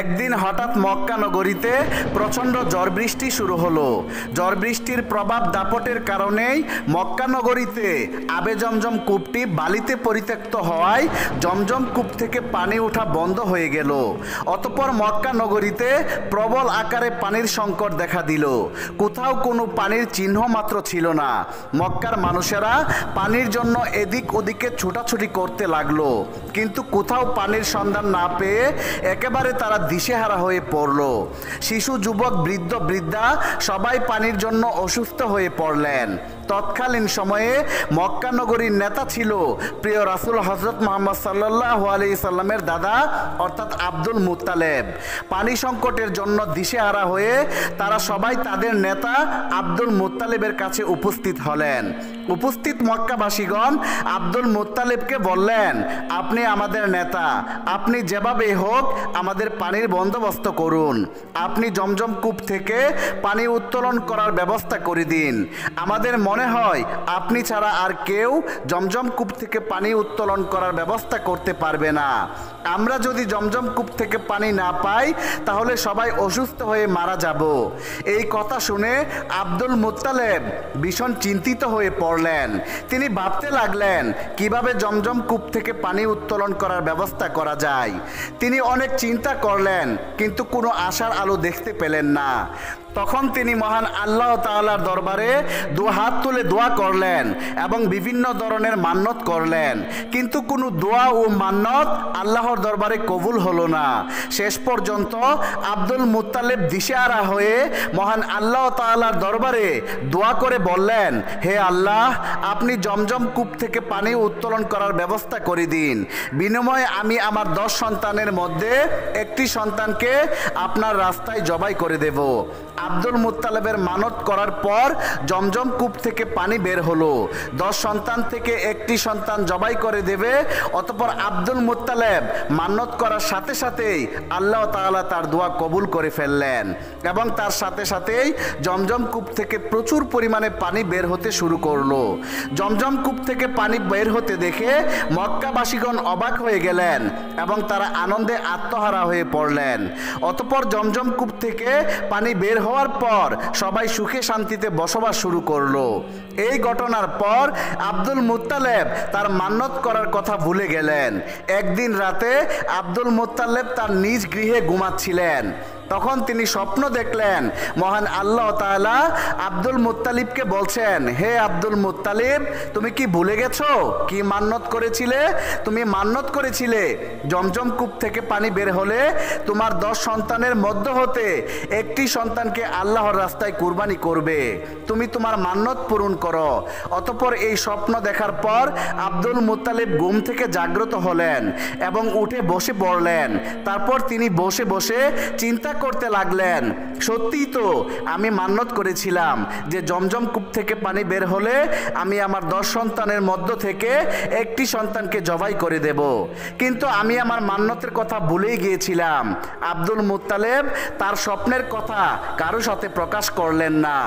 একদিন হঠাৎ মক্কা নগরীতে প্রচণ্ড ঝড় বৃষ্টি শুরু হলো। ঝড় বৃষ্টির প্রভাব দাপটের কারণেই মক্কা নগরীতে আবে জমজম কূপটি বালিতে পরিত্যক্ত হওয়ায় জমজম কূপ থেকে পানি ওঠা বন্ধ হয়ে গেল। অতঃপর মক্কা নগরীতে প্রবল আকারে পানির সংকট দেখা দিল। কোথাও কোনো পানির চিহ্ন মাত্র ছিল না। মক্কার মানুষেরা পানির জন্য এদিক ওদিকে ছোটাছুটি করতে লাগলো, কিন্তু কোথাও পানির সন্ধান না পেয়ে একেবারে তারা দিশেহারা হয়ে পড়ল। শিশু, যুবক, বৃদ্ধ, বৃদ্ধা সবাই পানির জন্য অসুস্থ হয়ে পড়লেন। তৎকালীন সময়ে মক্কা নগরীর নেতা ছিল প্রিয় রাসূল হযরত মুহাম্মদ সাল্লাল্লাহু আলাইহি সাল্লামের দাদা অর্থাৎ আব্দুল মুত্তালেব। পানি সংকটের জন্য দিশেহারা হয়ে তারা সবাই তাদের নেতা আব্দুল মুত্তালেবের কাছে উপস্থিত হলেন। উপস্থিত মক্কাবাসীগণ আব্দুল মুত্তালেবকে বললেন, আপনি আমাদের নেতা, আপনি যেভাবেই হোক আমাদের পানির বন্দোবস্ত করুন। আপনি জমজম কূপ থেকে পানি উত্তোলন করার ব্যবস্থা করে দিন। আমাদের মনে হয় আপনি ছাড়া আর কেউ জমজম কূপ থেকে পানি উত্তোলন করার ব্যবস্থা করতে পারবে না। আমরা যদি জমজম কূপ থেকে পানি না পাই তাহলে সবাই অসুস্থ হয়ে মারা যাব। এই কথা শুনে আব্দুল মুত্তালেব ভীষণ চিন্তিত হয়ে পড়লেন। তিনি ভাবতে লাগলেন কিভাবে জমজম কূপ থেকে পানি উত্তোলন করার ব্যবস্থা করা যায়। তিনি অনেক চিন্তা করলেন, কিন্তু কোনো আশার আলো দেখতে পেলেন না। তখন তিনি মহান আল্লাহ তাআলার দরবারে দু হাত তুলে দোয়া করলেন এবং বিভিন্ন ধরনের মান্নত করলেন, কিন্তু কোনো দোয়া ও মান্নত আল্লাহর দরবারে কবুল হলো না। শেষ পর্যন্ত আব্দুল মুত্তালেব দিশেহারা হয়ে মহান আল্লাহ তাআলার দরবারে দোয়া করে বললেন, হে আল্লাহ, আপনি জমজম কূপ থেকে পানি উত্তোলন করার ব্যবস্থা করে দিন। বিনিময়ে আমি আমার 10 সন্তানের মধ্যে একটি সন্তানকে আপনার রাস্তায় জবাই করে দেব। আব্দুল মুত্তালেবের মানত করার পর জমজম কূপ থেকে পানি বের হলো। 10 সন্তান থেকে একটি সন্তান জবাই করে দেবে। অতঃপর আব্দুল মুত্তালেব মানত করার সাথে সাথেই আল্লাহ তাআলা তার দোয়া কবুল করে ফেললেন এবং তার সাথে সাথেই জমজম কূপ থেকে প্রচুর পরিমাণে পানি বের হতে শুরু করলো। জমজম কূপ থেকে পানি বের হতে দেখে মক্কাবাসীগণ অবাক হয়ে গেলেন এবং তারা আনন্দে আত্মহারা হয়ে পড়লেন। অতঃপর জমজম কূপ থেকে পানি বের হওয়ার পর সবাই সুখে শান্তিতে বসবাস শুরু করলো। এই ঘটনার পর আব্দুল মুত্তালেব তার মান্নত করার কথা ভুলে গেলেন। একদিন রাতে আব্দুল মুত্তালেব তার নিজ গৃহে ঘুমাচ্ছিলেন। তখন তিনি স্বপ্ন দেখলেন মহান আল্লাহ তাআলা আব্দুল মুত্তালিবকে বলছেন, হে আব্দুল মুত্তালিব, তুমি কি ভুলে গেছো কি মান্নত করেছিলে? তুমি মান্নত করেছিলে জমজম কূপ থেকে পানি বের হলে তোমার 10 সন্তানের মধ্য হতে একটি সন্তানকে আল্লাহর রাস্তায় কুরবানি করবে। তুমি তোমার মান্নত পূরণ করো। অতঃপর এই স্বপ্ন দেখার পর আব্দুল মুত্তালিব ঘুম থেকে জাগ্রত হলেন এবং উঠে বসে পড়লেন। তারপর তিনি বসে বসে চিন্তা করতে লাগলেন, সত্যিই তো আমি মান্নত করেছিলাম যে জমজম কূপ থেকে পানি বের হলে আমি আমার 10 সন্তানের মধ্য থেকে একটি সন্তানকে জবাই করে দেব, কিন্তু আমি আমার মান্নতের কথা ভুলেই গিয়েছিলাম। আব্দুল মুত্তালেব তার স্বপ্নের কথা কারো সাথে প্রকাশ করলেন না।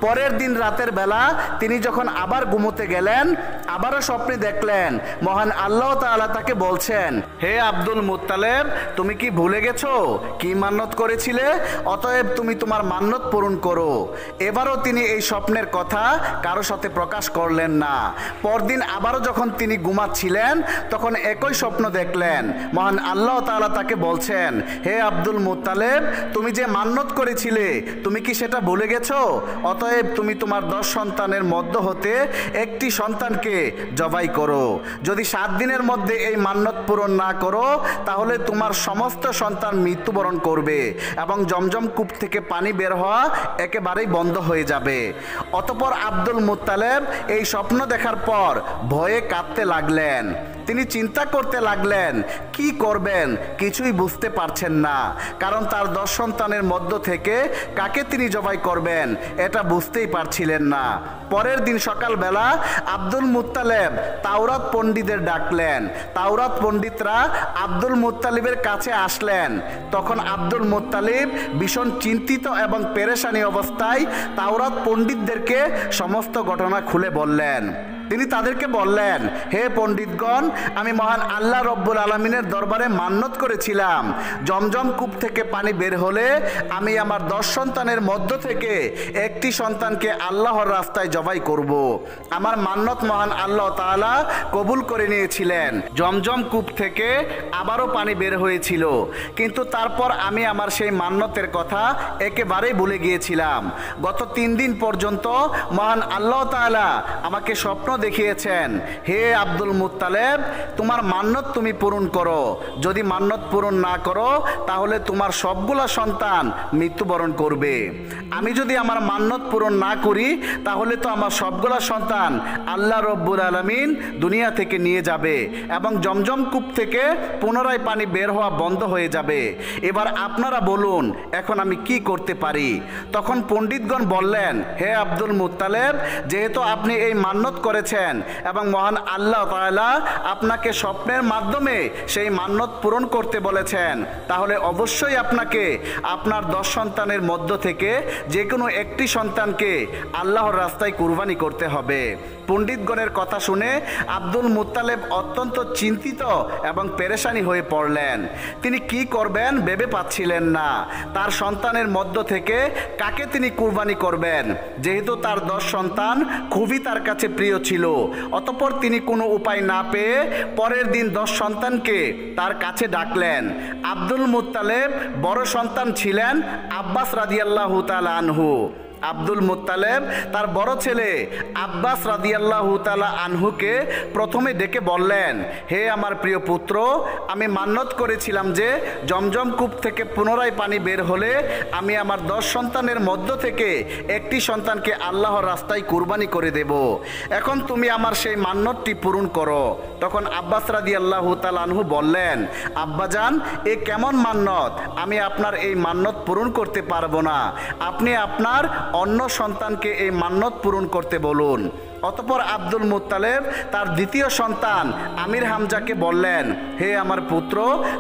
পরের দিন রাতের বেলা তিনি যখন আবার ঘুমোতে গেলেন, আবারও স্বপ্নে দেখলেন মহান আল্লাহ তাআলা তাকে বলছেন, হে আব্দুল মুত্তালেব, তুমি কি ভুলে গেছো কি মান্নত করেছিলে? অতএব তুমি তোমার মান্নত পূরণ করো। এবারও তিনি এই স্বপ্নের কথা কারো সাথে প্রকাশ করলেন না। পরদিন আবারও যখন তিনি ঘুমাচ্ছিলেন তখন একই স্বপ্ন দেখলেন। মহান আল্লাহ তাআলা তাকে বলছেন, হে আব্দুল মুত্তালেব, তুমি যে মান্নত করেছিলে তুমি কি সেটা ভুলে গেছো? অতএব তুমি তোমার 10 সন্তানের মধ্য হতে একটি সন্তানকে জবাই করো। যদি 7 দিনের মধ্যে এই মান্নত পূরণ না করো তাহলে তোমার সমস্ত সন্তান মৃত্যুবরণ করবে এবং জমজম কূপ থেকে পানি বের হওয়া একেবারেই বন্ধ হয়ে যাবে। অতঃপর আব্দুল মুত্তালেব এই স্বপ্ন দেখার পর ভয়ে কাঁপতে লাগলেন। তিনি চিন্তা করতে লাগলেন কি করবেন, কিছুই বুঝতে পারছেন না, কারণ তার 10 সন্তানের মধ্য থেকে কাকে তিনি জবাই করবেন এটা বুঝতেই পারছিলেন না। পরের দিন সকালবেলা আব্দুল মুত্তালেব তাওরাত পণ্ডিতদের ডাকলেন। তাওরাত পণ্ডিতরা আব্দুল মুত্তালিবের কাছে আসলেন। তখন আব্দুল মুত্তালিব ভীষণ চিন্তিত এবং পেরেশানি অবস্থায় তাওরাত পণ্ডিতদেরকে সমস্ত ঘটনা খুলে বললেন। তিনি তাদেরকে বললেন, হে পণ্ডিতগণ, আমি মহান আল্লাহ রব্বুল আলামিনের দরবারে মান্যত করেছিলাম, জমজম কূপ থেকে পানি বের হলে আমি আমার 10 সন্তানের মধ্য থেকে একটি সন্তানকে আল্লাহর রাস্তায় জবাই করব। আমার মান্যত মহান আল্লাহ তাআলা কবুল করে নিয়েছিলেন। জমজম কূপ থেকে আবারও পানি বের হয়েছিল, কিন্তু তারপর আমি আমার সেই মান্যতের কথা একেবারেই ভুলে গিয়েছিলাম। গত 3 দিন পর্যন্ত মহান আল্লাহ তাআলা আমাকে স্বপ্ন দেখিয়েছেন, হে আব্দুল মুত্তালেব, তোমার মান্যত তুমি পূরণ করো। যদি মান্যত পূরণ না করো তাহলে তোমার সবগুলা সন্তান মৃত্যুবরণ করবে। আমি যদি আমার মান্যত পূরণ না করি তাহলে তো আমার সবগুলা সন্তান আল্লাহ রব্বুল আলামিন দুনিয়া থেকে নিয়ে যাবে এবং জমজম কূপ থেকে পুনরায় পানি বের হওয়া বন্ধ হয়ে যাবে। এবার আপনারা বলুন, এখন আমি কি করতে পারি? তখন পণ্ডিতগণ বললেন, হে আব্দুল মুত্তালেব, যেহেতু আপনি এই মান্যত করেছেন এবং মহান আল্লাহ তাআলা আপনাকে স্বপ্নের মাধ্যমে সেই মান্যত পূরণ করতে বলেছেন, তাহলে অবশ্যই আপনাকে আপনার 10 সন্তানের মধ্য থেকে যে কোনো একটি সন্তানকে আল্লাহর রাস্তায় কুরবানি করতে হবে। পণ্ডিতগণের কথা শুনে আব্দুল মুত্তালেব অত্যন্ত চিন্তিত এবং পেরেশানি হয়ে পড়লেন। তিনি কি করবেন ভেবে পাচ্ছিলেন না। তার সন্তানের মধ্য থেকে কাকে তিনি কুরবানি করবেন, যেহেতু তার 10 সন্তান খুবই তার কাছে প্রিয় ছিল। অতঃপর তিনি কোনো উপায় না পেয়ে পরের দিন 10 সন্তানকে তার কাছে ডাকলেন। আব্দুল মুত্তালেব বড় সন্তান ছিলেন আব্বাস রাদিয়াল্লাহু তাআলা আনহু। আব্দুল মুত্তালেব তার বড় ছেলে আব্বাস রাদিয়াল্লাহু তাআলা আনহুকে প্রথমে ডেকে বললেন, হে আমার প্রিয় পুত্র, আমি মান্যত করেছিলাম যে জমজম কূপ থেকে পুনরায় পানি বের হলে আমি আমার 10 সন্তানের মধ্য থেকে একটি সন্তানকে আল্লাহর রাস্তায় কুরবানি করে দেব। এখন তুমি আমার সেই মান্যতটি পূরণ করো। তখন আব্বাস রাদিয়াল্লাহু তাআলা আনহু বললেন, আব্বাজান, এ কেমন মান্যত? আমি আপনার এই মান্যত পূরণ করতে পারবো না। আপনি আপনার অন্য সন্তানকে এই মান্যত পূরণ করতে বলুন। অতঃপর আব্দুল মুত্তালেব তার দ্বিতীয় সন্তান আমির হামজাকে বললেন, হে আমার পুত্র,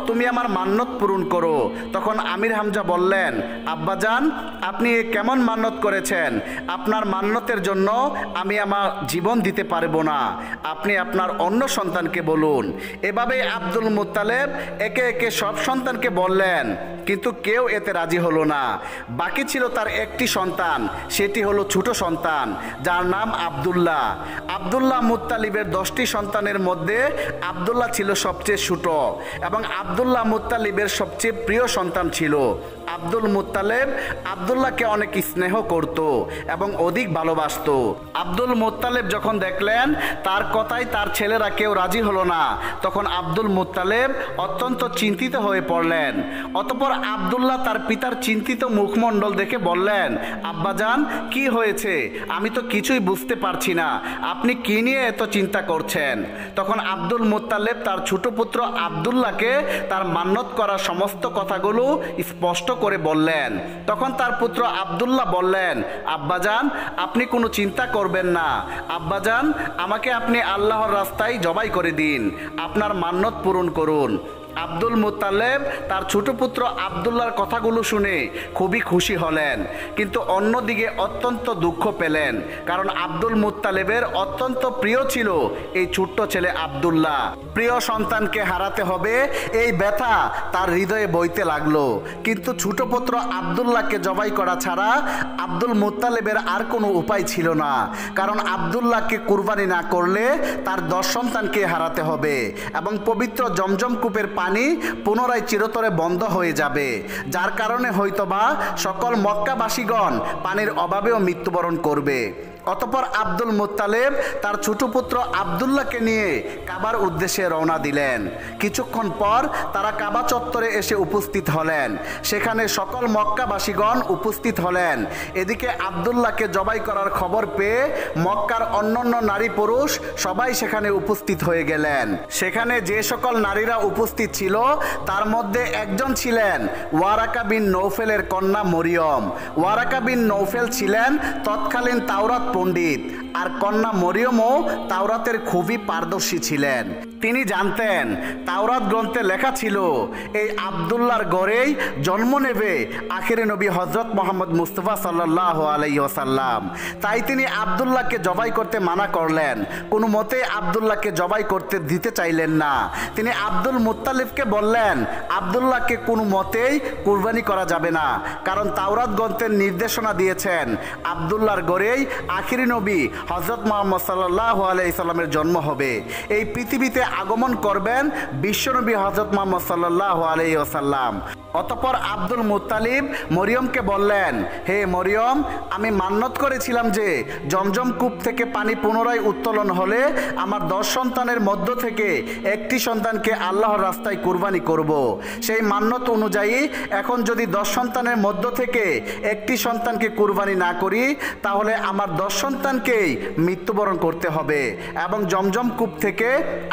তুমি আমার মান্যত পূরণ করো। তখন আমির হামজা বললেন, আব্বাজান, আপনি এ কেমন মান্যত করেছেন? আপনার মান্যতের জন্য আমি আমার জীবন দিতে পারবো না। আপনি আপনার অন্য সন্তানকে বলুন। এভাবেই আব্দুল মুত্তালেব একে একে সব সন্তানকে বললেন, কিন্তু কেউ এতে রাজি হলো না। বাকি ছিল তার একটি সন্তান, সেটি হলো ছোট সন্তান, যার নাম আব্দুল্লাহ। আব্দুল্লাহ মুত্তালিবের 10টি সন্তানের মধ্যে আব্দুল্লাহ ছিল সবচেয়ে ছোট এবং আব্দুল্লাহ মুত্তালিবের সবচেয়ে প্রিয় সন্তান ছিল। আব্দুল মুত্তালেব আব্দুল্লাহকে অনেক স্নেহ করত এবং অধিক ভালোবাসত। আব্দুল মুত্তালেব যখন দেখলেন তার কথায় তার ছেলেরা কেউ রাজি হলো না, তখন আব্দুল মুত্তালেব অত্যন্ত চিন্তিত হয়ে পড়লেন। অতঃপর আব্দুল্লাহ তার পিতার চিন্তিত মুখমণ্ডল দেখে বললেন, আব্বাজান, কি হয়েছে? আমি তো কিছুই বুঝতে পারছি না, আপনি কি নিয়ে এত চিন্তা করছেন? তখন আব্দুল মুত্তালেব তার ছোট পুত্র আব্দুল্লাহকে তার মান্যত করা সমস্ত কথাগুলো স্পষ্ট করে বললেন। তখন তার পুত্র আব্দুল্লাহ বললেন, আব্বাজান, আপনি কোনো চিন্তা করবেন না। আব্বাজান, আমাকে আপনি আল্লাহর রাস্তায় জবাই করে দিন, আপনার মান্যত পূরণ করুন। আব্দুল মুত্তালেব তার ছোট পুত্র আব্দুল্লাহর কথাগুলো শুনে খুবই খুশি হলেন, কিন্তু অন্যদিকে অত্যন্ত দুঃখ পেলেন, কারণ আব্দুল মুত্তালেবের অত্যন্ত প্রিয় ছিল এই ছোট্ট ছেলে আব্দুল্লাহ। প্রিয় সন্তানকে হারাতে হবে এই ব্যথা তার হৃদয়ে বইতে লাগলো। কিন্তু ছোট পুত্র আব্দুল্লাহকে জবাই করা ছাড়া আব্দুল মুত্তালেবের আর কোনো উপায় ছিল না, কারণ আব্দুল্লাহকে কুরবানি না করলে তার 10 সন্তানকে হারাতে হবে এবং পবিত্র জমজম কূপের পানি পুনরায় চিরতরে বন্ধ হয়ে যাবে, যার কারণে হয়তোবা সকল মক্কাবাসীগণ পানির অভাবেও মৃত্যুবরণ করবে। অতঃপর আব্দুল মুত্তালেব তার ছোট পুত্র আব্দুল্লাহকে নিয়ে কাবার উদ্দেশ্যে রওনা দিলেন। কিছুক্ষণ পর তারা কাবা চত্বরে এসে উপস্থিত হলেন। সেখানে সকল মক্কাবাসীগণ উপস্থিত হলেন। এদিকে আব্দুল্লাহকে জবাই করার খবর পেয়ে মক্কার অন্যান্য নারী পুরুষ সবাই সেখানে উপস্থিত হয়ে গেলেন। সেখানে যে সকল নারীরা উপস্থিত ছিল তার মধ্যে একজন ছিলেন ওয়ারাকা বিন নৌফেলের কন্যা মরিয়ম। ওয়ারাকা বিন নৌফেল ছিলেন তৎকালীন তাওরাত পণ্ডিত, আর কন্যা মরিয়মও তাওরাতের খুবই পারদর্শী ছিলেন। তিনি জানতেন তাওরাত গ্রন্থে লেখা ছিল এই আব্দুল্লাহর গড়েই জন্ম নেবে আখিরি নবী হজরত মোহাম্মদ মুস্তফা সাল্লাল্লাহু আলাইহি ওয়াসাল্লাম। তাই তিনি আব্দুল্লাহকে জবাই করতে মানা করলেন, কোনো মতেই আব্দুল্লাহকে জবাই করতে দিতে চাইলেন না। তিনি আব্দুল মুত্তালিবকে বললেন আব্দুল্লাহকে কোনো মতেই কুরবানি করা যাবে না, কারণ তাওরাত গ্রন্থের নির্দেশনা দিয়েছেন আব্দুল্লাহর গড়েই আখিরি নবী হজরত মোহাম্মদ সাল্লাল্লাহু আলাইহি সাল্লামের জন্ম হবে, এই পৃথিবীতে আগমন করবেন বিশ্বনবী হজরত মোহাম্মদ সাল্লাল্লাহু আলাইহি ওয়াসাল্লাম। অতঃপর আব্দুল মুত্তালিব মরিয়মকে বললেন, হে মরিয়ম, আমি মান্যত করেছিলাম যে জমজম কূপ থেকে পানি পুনরায় উত্তোলন হলে আমার 10 সন্তানের মধ্য থেকে একটি সন্তানকে আল্লাহর রাস্তায় কুরবানি করব। সেই মান্যত অনুযায়ী এখন যদি 10 সন্তানের মধ্য থেকে একটি সন্তানকে কুরবানি না করি, তাহলে আমার 10 সন্তানকেই মৃত্যুবরণ করতে হবে এবং জমজম কূপ থেকে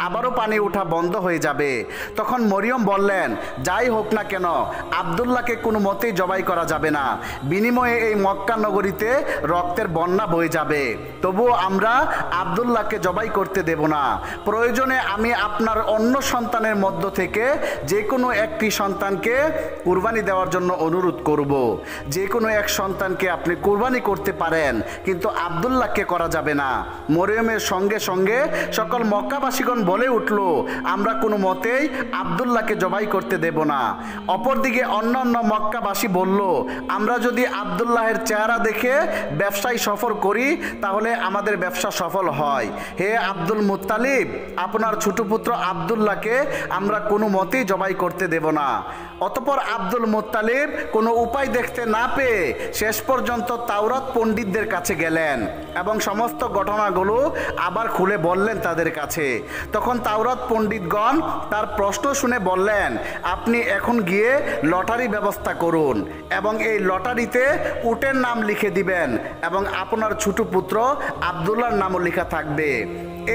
আবারও পানি ওঠা বন্ধ হয়ে যাবে। তখন মরিয়ম বললেন, যাই হোক না কেন আব্দুল্লাহকে কোনো মতেই জবাই করা যাবে না, বিনিময়ে এই মক্কা নগরীতে রক্তের বন্যা বয়ে যাবে। তবুও আমরা আব্দুল্লাহকে জবাই করতে দেব না। প্রয়োজনে আমি আপনার অন্য সন্তানের মধ্য থেকে যে কোনো একটি সন্তানকে কুরবানি দেওয়ার জন্য অনুরোধ করব। যে কোনো এক সন্তানকে আপনি কুরবানি করতে পারেন, কিন্তু আব্দুল্লাহকে করা যাবে না। মরিয়মের সঙ্গে সঙ্গে সকল মক্কাবাসীগণ বলে উঠল, আমরা কোনো মতেই আব্দুল্লাহকে জবাই করতে দেব না। অপরদিকে অন্যান্য মক্কাবাসী বলল, আমরা যদি আব্দুল্লাহের চেহারা দেখে ব্যবসায় সফল করি তাহলে আমাদের ব্যবসা সফল হয়। হে আব্দুল মুত্তালিব, আপনার ছোট পুত্র আব্দুল্লাহকে আমরা কোনো মতেই জবাই করতে দেব না। অতঃপর আব্দুল মুত্তালিব কোনো উপায় দেখতে না পেয়ে শেষ পর্যন্ত তাওরাত পণ্ডিতদের কাছে গেলেন এবং সমস্ত ঘটনাগুলো আবার খুলে বললেন তাদের কাছে। তখন তাওরাত পণ্ডিতগণ তার প্রশ্ন শুনে বললেন, আপনি এখন গিয়ে লটারি ব্যবস্থা করুন এবং এই লটারিতে উটের নাম লিখে দিবেন এবং আপনার ছোট পুত্র আব্দুল্লাহর নামও লেখা থাকবে।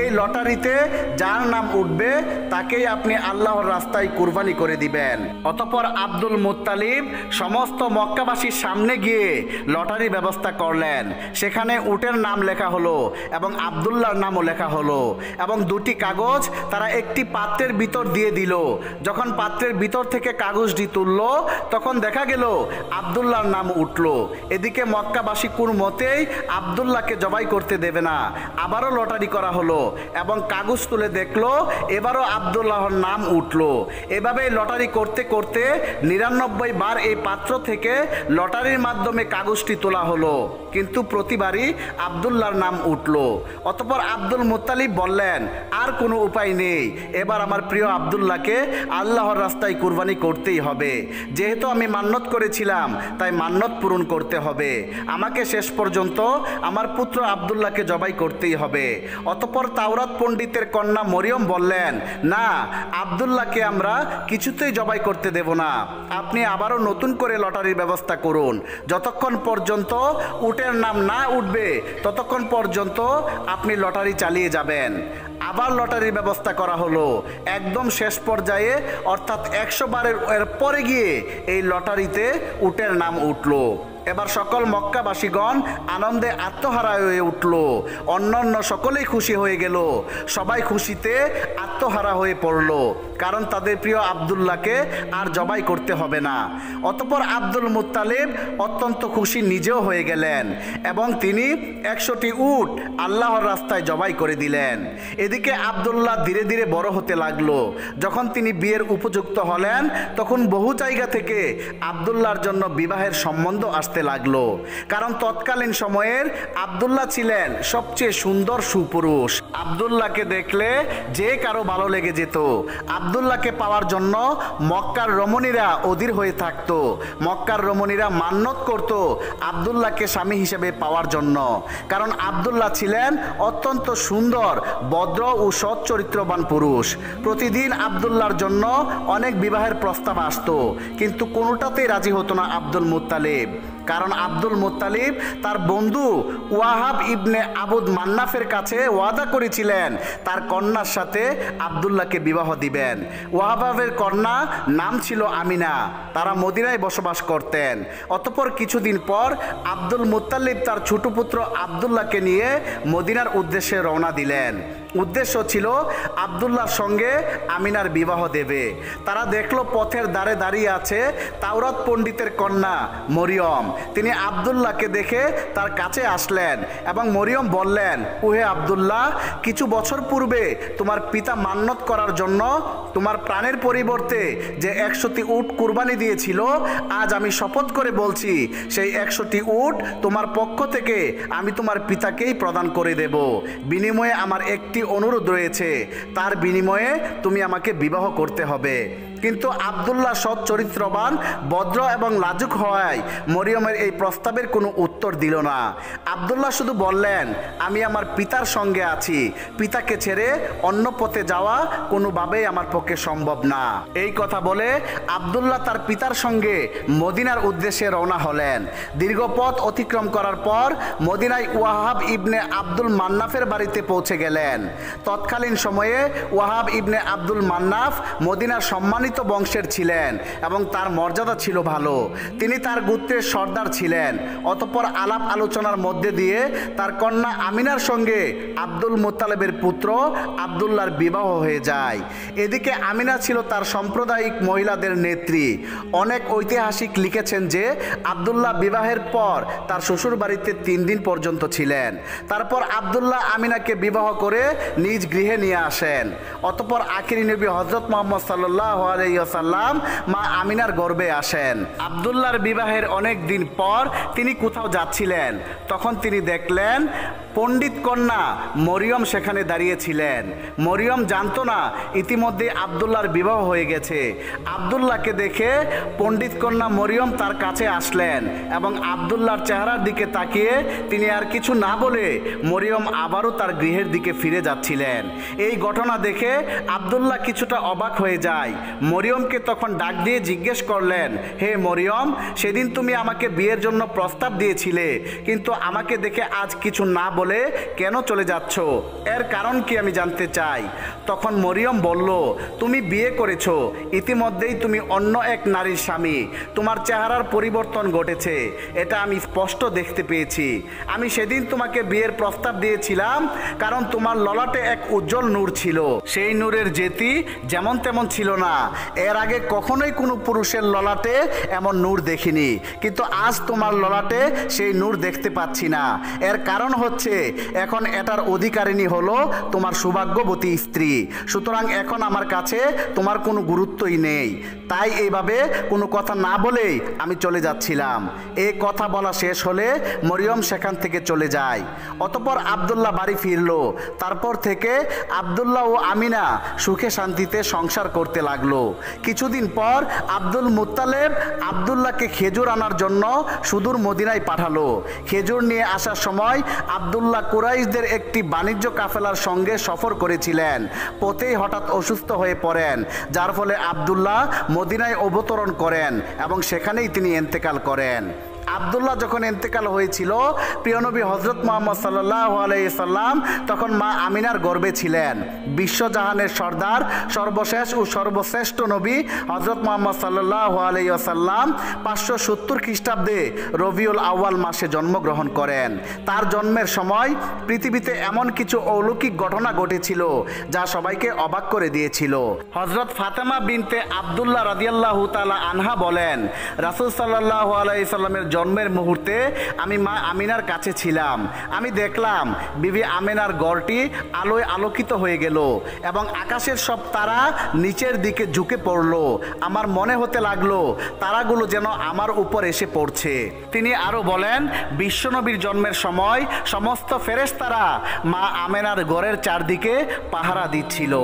এই লটারিতে যার নাম উঠবে তাকেই আপনি আল্লাহর রাস্তায় কুরবানি করে দিবেন। অতঃপর আব্দুল মুত্তালিব সমস্ত মক্কাবাসীর সামনে গিয়ে লটারি ব্যবস্থা করলেন। সেখানে উটের নাম লেখা হলো এবং আব্দুল্লাহর নামও লেখা হলো এবং দুটি কাগজ তারা একটি পাত্রের ভিতর দিয়ে দিল। যখন পাত্রের ভিতর থেকে কাগজটি তুলল তখন দেখা গেল আব্দুল্লাহর নাম উঠল। এদিকে মক্কাবাসী কোন মতেই আব্দুল্লাহকে জবাই করতে দেবে না। আবারও লটারি করা হলো এবং কাগজ তুলে দেখলো এবারও আব্দুল্লাহর নাম উঠলো। এভাবে লটারি করতে করতে 99 বার এই পাত্র থেকে লটারির মাধ্যমে কাগজটি তোলা হলো, কিন্তু প্রতিবারই আব্দুল্লাহর নাম উঠলো। অতঃপর আব্দুল মুত্তালিব বললেন, আর কোনো উপায় নেই, এবার আমার প্রিয় আব্দুল্লাহকে আল্লাহর রাস্তায় কুরবানি করতেই হবে। যেহেতু আমি মান্যত করেছিলাম তাই মান্যত পূরণ করতে হবে। আমাকে শেষ পর্যন্ত আমার পুত্র আব্দুল্লাহকে জবাই করতেই হবে। অতঃপর তাওরাত পণ্ডিতের কন্যা মরিয়ম বললেন, না, আব্দুল্লাহকে আমরা কিছুতেই জবাই করতে দেব না। আপনি আবারও নতুন করে লটারির ব্যবস্থা করুন। যতক্ষণ পর্যন্ত উটের নাম না উঠবে ততক্ষণ পর্যন্ত আপনি লটারি চালিয়ে যাবেন। আবার লটারির ব্যবস্থা করা হলো। একদম শেষ পর্যায়ে অর্থাৎ 100 বারের পরে গিয়ে এই লটারিতে উটের নাম উঠলো। এবার সকল মক্কাবাসীগণ আনন্দে আত্মহারা হয়ে উঠল। অন্যান্য সকলেই খুশি হয়ে গেল। সবাই খুশিতে আত্মহারা হয়ে পড়ল, কারণ তাদের প্রিয় আব্দুল্লাহকে আর জবাই করতে হবে না। অতঃপর আব্দুল মুত্তালিব অত্যন্ত খুশি নিজেও হয়ে গেলেন এবং তিনি 100টি উট আল্লাহর রাস্তায় জবাই করে দিলেন। এদিকে আব্দুল্লাহ ধীরে ধীরে বড় হতে লাগলো। যখন তিনি বিয়ের উপযুক্ত হলেন তখন বহু জায়গা থেকে আব্দুল্লাহর জন্য বিবাহের সম্বন্ধ আসতে লাগলো, কারণ তৎকালীন সময়ের আব্দুল্লাহ ছিলেন সবচেয়ে সুন্দর সুপুরুষ। আব্দুল্লাহকে দেখলে যে কারো ভালো লেগে যেত। আব্দুল্লাহকে পাওয়ার জন্য মক্কার রমণীরা অধীর হয়ে থাকতো। মক্কার রমণীরা মান্যত করত আব্দুল্লাহকে স্বামী হিসেবে পাওয়ার জন্য, কারণ আব্দুল্লাহ ছিলেন অত্যন্ত সুন্দর, ভদ্র ও সৎ চরিত্রবান পুরুষ। প্রতিদিন আব্দুল্লাহর জন্য অনেক বিবাহের প্রস্তাব আসতো, কিন্তু কোনোটাতেই রাজি হতো না আব্দুল মুত্তালিব। কারণ আব্দুল মুত্তালিব তার বন্ধু ওয়াহাব ইবনে আবুদ মান্নাফের কাছে ওয়াদা করেছিলেন তার কন্যার সাথে আব্দুল্লাহকে বিবাহ দিবেন। ওয়াহাবের কন্যা নাম ছিল আমিনা। তারা মদিনায় বসবাস করতেন। অতঃপর কিছুদিন পর আব্দুল মুত্তালিব তার ছোট পুত্র আব্দুল্লাহকে নিয়ে মদিনার উদ্দেশ্যে রওনা দিলেন। উদ্দেশ্য ছিল আব্দুল্লাহর সঙ্গে আমিনার বিবাহ দেবে। তারা দেখলো পথের ধারে দাঁড়িয়ে আছে তাওরাত পণ্ডিতের কন্যা মরিয়ম। তিনি আব্দুল্লাহকে দেখে তার কাছে আসলেন এবং মরিয়ম বললেন, ওহে আব্দুল্লাহ, কিছু বছর পূর্বে তোমার পিতা মান্নত করার জন্য তোমার প্রাণের পরিবর্তে যে 100টি উট কুরবানি দিয়েছিল, আজ আমি শপথ করে বলছি সেই 100টি উট তোমার পক্ষ থেকে আমি তোমার পিতাকেই প্রদান করে দেব। বিনিময়ে আমার একটি অনুরোধ রয়েছে, তার বিনিময়ে তুমি আমাকে বিবাহ করতে হবে। কিন্তু আব্দুল্লাহ সৎ চরিত্রবান, ভদ্র এবং লাজুক হওয়ায় মরিয়মের এই প্রস্তাবের কোনো উত্তর দিল না। আব্দুল্লাহ শুধু বললেন, আমি আমার পিতার সঙ্গে আছি, পিতাকে ছেড়ে অন্য পথে যাওয়া কোনোভাবেই আমার পক্ষে সম্ভব না। এই কথা বলে আব্দুল্লাহ তার পিতার সঙ্গে মদিনার উদ্দেশ্যে রওনা হলেন। দীর্ঘ পথ অতিক্রম করার পর মদিনায় ওয়াহাব ইবনে আব্দুল মান্নাফের বাড়িতে পৌঁছে গেলেন। তৎকালীন সময়ে ওয়াহাব ইবনে আব্দুল মান্নাফ মদিনার সম্মানিত বংশের ছিলেন এবং তার মর্যাদা ছিল ভালো। তিনি তার গোত্রের সর্দার ছিলেন। অতঃপর আলাপ আলোচনার মধ্যে দিয়ে তার কন্যা আমিনার সঙ্গে আব্দুল মুত্তালিবের পুত্র আব্দুল্লাহর বিবাহ হয়ে যায়। এদিকে আমিনা ছিল তার সাম্প্রদায়িক মহিলাদের নেত্রী। অনেক ঐতিহাসিক লিখেছেন যে আব্দুল্লাহ বিবাহের পর তার শ্বশুর বাড়িতে 3 দিন পর্যন্ত ছিলেন। তারপর আব্দুল্লাহ আমিনাকে বিবাহ করে নিজ গৃহে নিয়ে আসেন। অতঃপর আখিরি নবী হযরত মুহাম্মদ সাল্লাল্লাহু আলাইহি ওয়াসাল্লাম মা আমিনার গর্ভে আসেন। আব্দুল্লাহর বিবাহের অনেক দিন পর তিনি কোথাও যাচ্ছিলেন। তখন তিনি দেখলেন পণ্ডিত কন্যা মরিয়ম সেখানে দাঁড়িয়েছিলেন। মরিয়ম জানতো না ইতিমধ্যে আব্দুল্লাহর বিবাহ হয়ে গেছে। আব্দুল্লাহকে দেখে পণ্ডিত কন্যা মরিয়ম তার কাছে আসলেন এবং আব্দুল্লাহর চেহারার দিকে তাকিয়ে তিনি আর কিছু না বলে মরিয়ম আবারও তার গৃহের দিকে ফিরে যাচ্ছিলেন। এই ঘটনা দেখে আব্দুল্লাহ কিছুটা অবাক হয়ে যায়। মরিয়মকে তখন ডাক দিয়ে জিজ্ঞেস করলেন, হে মরিয়ম, সেদিন তুমি আমাকে বিয়ের জন্য প্রস্তাব দিয়েছিলে, কিন্তু আমাকে দেখে আজ কিছু না বলে কেন চলে যাচ্ছ? এর কারণ কি আমি জানতে চাই। তখন মরিয়ম বলল, তুমি বিয়ে করেছো, ইতিমধ্যেই তুমি অন্য এক নারীর স্বামী, তোমার চেহারার পরিবর্তন ঘটেছে, এটা আমি স্পষ্ট দেখতে পেয়েছি। আমি সেদিন তোমাকে বিয়ের প্রস্তাব দিয়েছিলাম কারণ তোমার ললাটে এক উজ্জ্বল নূর ছিল। সেই নূরের জ্যোতি যেমন তেমন ছিল না। এর আগে কখনোই কোনো পুরুষের ললাটে এমন নূর দেখিনি, কিন্তু আজ তোমার ললাটে সেই নূর দেখতে পাচ্ছি না। এর কারণ হচ্ছে এখন এটার অধিকারিণী হলো তোমার সৌভাগ্যবতী স্ত্রী। সুতরাং এখন আমার কাছে তোমার কোনো গুরুত্বই নেই। তাই এইভাবে কোনো কথা না বলেই আমি চলে যাচ্ছিলাম। এই কথা বলা শেষ হলে মরিয়ম সেখান থেকে চলে যায়। অতঃপর আব্দুল্লাহ বাড়ি ফিরল। তারপর থেকে আব্দুল্লাহ ও আমিনা সুখে শান্তিতে সংসার করতে লাগলো। কিছুদিন পর আব্দুল মুত্তালিব আব্দুল্লাহকে খেজুর আনার জন্য সুদূর মদিনায় পাঠালো। খেজুর নিয়ে আসার সময় আব্দুল্লাহ কুরাইশদের একটি বাণিজ্য কাফেলার সঙ্গে সফর করেছিলেন। পথেই হঠাৎ অসুস্থ হয়ে পড়েন, যার ফলে আব্দুল্লাহ মদিনায় অবতরণ করেন এবং সেখানেই তিনি ইন্তেকাল করেন। আব্দুল্লাহ যখন ইন্তেকাল হয়েছিল, প্রিয়নবী হযরত মুহাম্মদ সাল্লাল্লাহু আলাইহি সাল্লাম তখন মা আমিনার গর্ভে ছিলেন। বিশ্বজাহানের সর্দার, সর্বশেষ ও সর্বশ্রেষ্ঠ নবী হযরত মুহাম্মদ সাল্লাল্লাহু আলাইহি সাল্লাম 570 খ্রিস্টাব্দে রবিউল আউয়াল মাসে জন্মগ্রহণ করেন। তার জন্মের সময় পৃথিবীতে এমন কিছু অলৌকিক ঘটনা ঘটেছিল যা সবাইকে অবাক করে দিয়েছিল। হযরত ফাতেমা বিনতে আব্দুল্লাহ রাদিয়াল্লাহু তাআলা আনহা বলেন, রাসূল সাল্লাল্লাহু আলাইহি সাল্লামের জন্মের মুহূর্তে আমি মা আমিনার কাছে ছিলাম। আমি দেখলাম বিবি আমিনার ঘরটি আলোয় আলোকিত হয়ে গেল এবং আকাশের সব তারা নিচের দিকে ঝুঁকে পড়ল। আমার মনে হতে লাগলো তারাগুলো যেন আমার উপর এসে পড়ছে। তিনি আরো বলেন, বিশ্বনবীর জন্মের সময় সমস্ত ফেরেশতারা মা আমিনার ঘরের চারদিকে পাহারা দিচ্ছিল।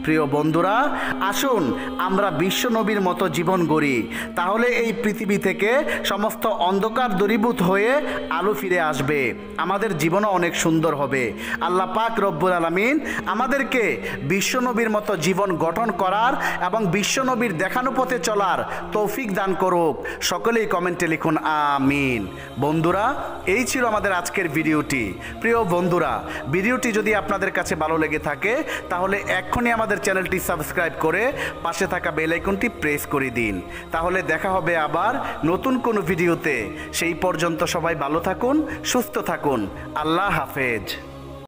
প্রিয় বন্ধুরা, আসুন আমরা বিশ্ব নবীর মতো জীবন গড়ি, তাহলে এই পৃথিবী থেকে সমস্ত অন্ধকার দূরীভূত হয়ে আলো ফিরে আসবে, আমাদের জীবনও অনেক সুন্দর হবে। আল্লাহ পাক রব্বুল আলামিন আমাদেরকে বিশ্ব নবীর মতো জীবন গঠন করার এবং বিশ্ব নবীর দেখানো পথে চলার তৌফিক দান করুক। সকলেই কমেন্টে লিখুন আমিন। বন্ধুরা, এই ছিল আমাদের আজকের ভিডিওটি। প্রিয় বন্ধুরা, ভিডিওটি যদি আপনাদের কাছে ভালো লেগে থাকে তাহলে এক্ষুনি আমাদের চ্যানেলটি সাবস্ক্রাইব করে পাশে থাকা বেল আইকনটি প্রেস করে দিন। তাহলে দেখা হবে আবার নতুন কোনো ভিডিওতে। সেই পর্যন্ত সবাই ভালো থাকুন, সুস্থ থাকুন। আল্লাহ হাফেজ।